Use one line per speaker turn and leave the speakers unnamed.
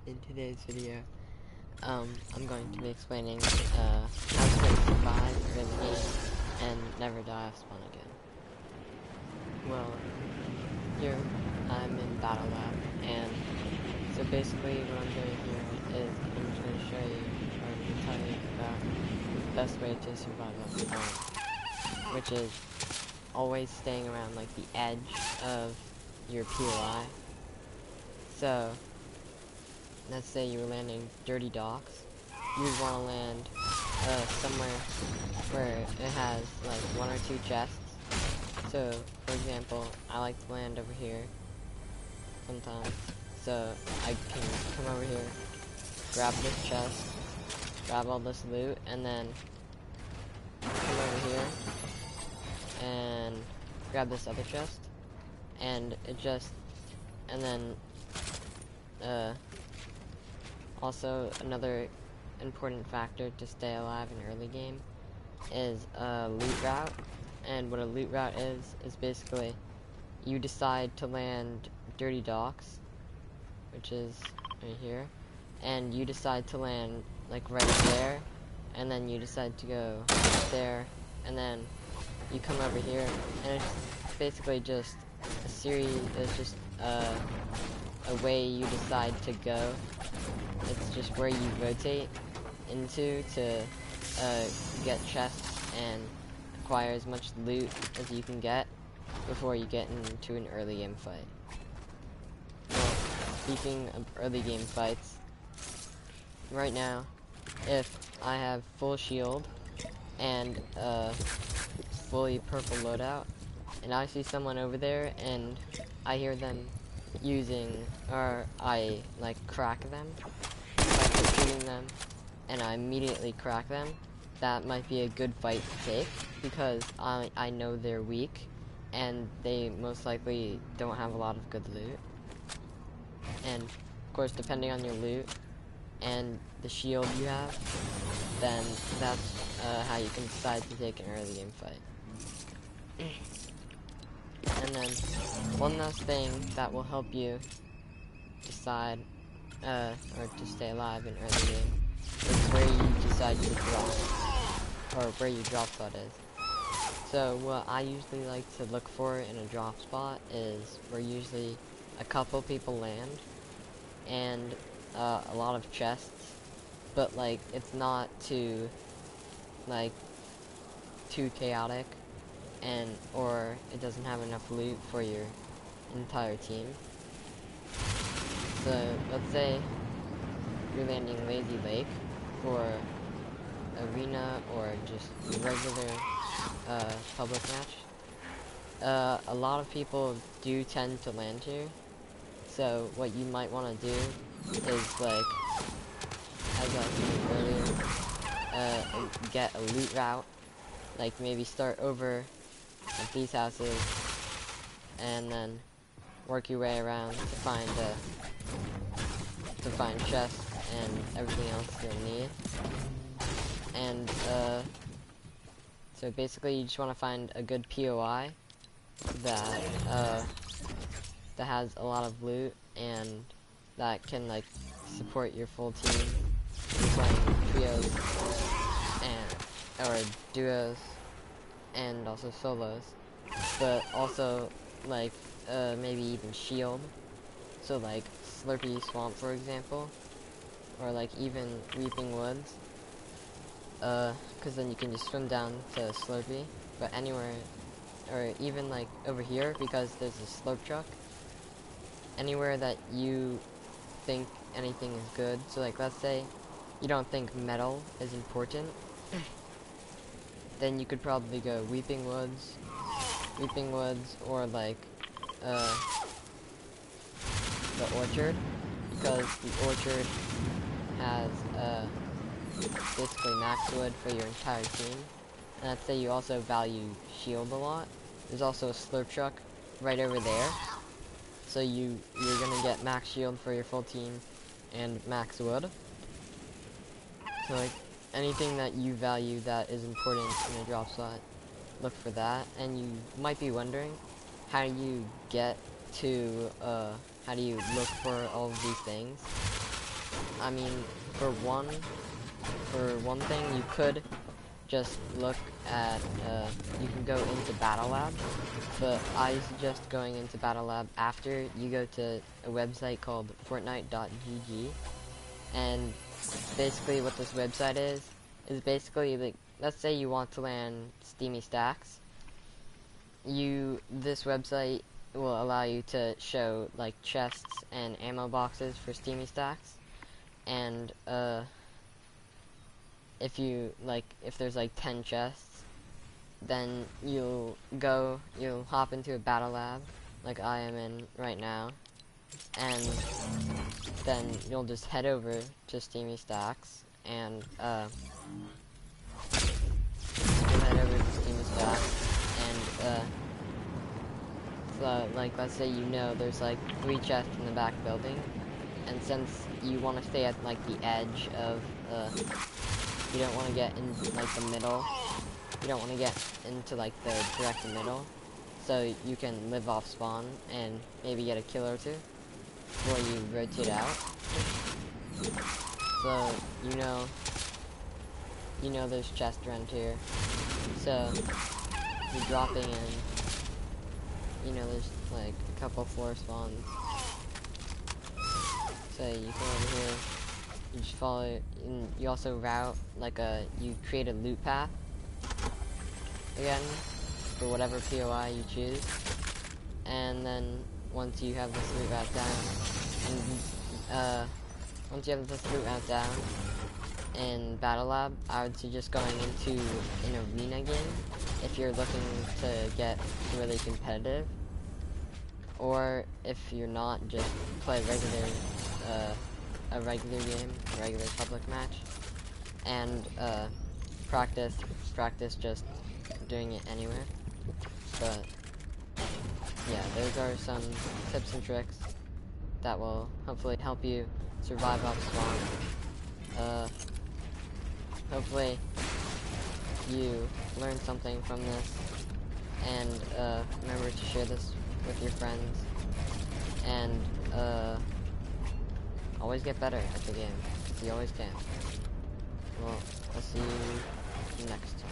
In today's video, I'm going to be explaining how to survive early game and never die off spawn again. Well, here I'm in Battle Lab, and so basically what I'm doing here is I'm just going to show you, or I'm going to tell you about the best way to survive off spawn, which is always staying around like the edge of your POI. So, let's say you were landing Dirty Docks, you'd want to land somewhere where it has like one or two chests. So, for example, I like to land over here sometimes. So, I can come over here, grab this chest, grab all this loot, and then come over here and grab this other chest. And it just, and then, also, another important factor to stay alive in early game is a loot route. And what a loot route is basically you decide to land Dirty Docks, which is right here, and you decide to land like right there, and then you decide to go there, and then you come over here, and it's basically just a series, it's just a way you decide to go. It's just where you rotate into to get chests and acquire as much loot as you can get before you get into an early game fight. Well, speaking of early game fights, right now, if I have full shield and fully purple loadout, and I see someone over there and I hear them using, or I like crack them, by shooting them, and I immediately crack them, that might be a good fight to take, because I know they're weak, and they most likely don't have a lot of good loot. And, of course, depending on your loot and the shield you have, then that's how you can decide to take an early game fight. And then, one last thing that will help you decide, or to stay alive in early game, is where you decide to drop, or where your drop spot is. So what I usually like to look for in a drop spot is where usually a couple people land, and a lot of chests, but like it's not too chaotic, and or it doesn't have enough loot for your entire team. So let's say you're landing Lazy Lake for arena or just regular public match. A lot of people do tend to land here, so what you might want to do is, like, as I said earlier, get a loot route, like maybe start over at these houses and then work your way around to find chests and everything else you'll need. And so basically you just want to find a good POI that has a lot of loot and that can like support your full team. You're playing trios and or duos and also solos, but also like maybe even shield. So like Slurpy Swamp, for example, or like even Weeping Woods. Because then you can just swim down to Slurpy, but anywhere, or even like over here, because there's a slurp truck, anywhere that you think anything is good. So like, let's say you don't think metal is important, then you could probably go Weeping Woods, or like, the Orchard, because the Orchard has, basically max wood for your entire team. And let's say you also value shield a lot. There's also a slurp truck right over there. So you're gonna get max shield for your full team and max wood. So like anything that you value that is important in a drop spot, look for that. And you might be wondering, how do you get to how do you look for all of these things? I mean, for one thing, you could just look at, you can go into Battle Lab, but I suggest going into Battle Lab after you go to a website called Fortnite.gg, and basically what this website is basically, like, let's say you want to land Steamy Stacks, this website will allow you to show, like, chests and ammo boxes for Steamy Stacks, and, if there's like 10 chests, then you'll hop into a battle lab, like I am in right now, and then you'll just head over to Steamy Stacks, and, so, like, let's say there's like 3 chests in the back building, and since you want to stay at, like, the edge of, you don't want to get in, like, the middle. You don't want to get into, like, the direct middle. So you can live off spawn and maybe get a kill or two before you rotate out. So, there's chest rent here. So, you're dropping in, there's, like, a couple floor spawns. So you come over here. You just follow, and you also route, like, you create a loot path, again, for whatever POI you choose, and then once you have this loot route down, in Battle Lab, I would suggest going into an arena game, if you're looking to get really competitive, or if you're not, just play a regular game, a regular public match, and practice just doing it anywhere. But yeah, those are some tips and tricks that will hopefully help you survive off spawn. Hopefully you learned something from this, and remember to share this with your friends, and always get better at the game. You always can. Well, I'll see you next time.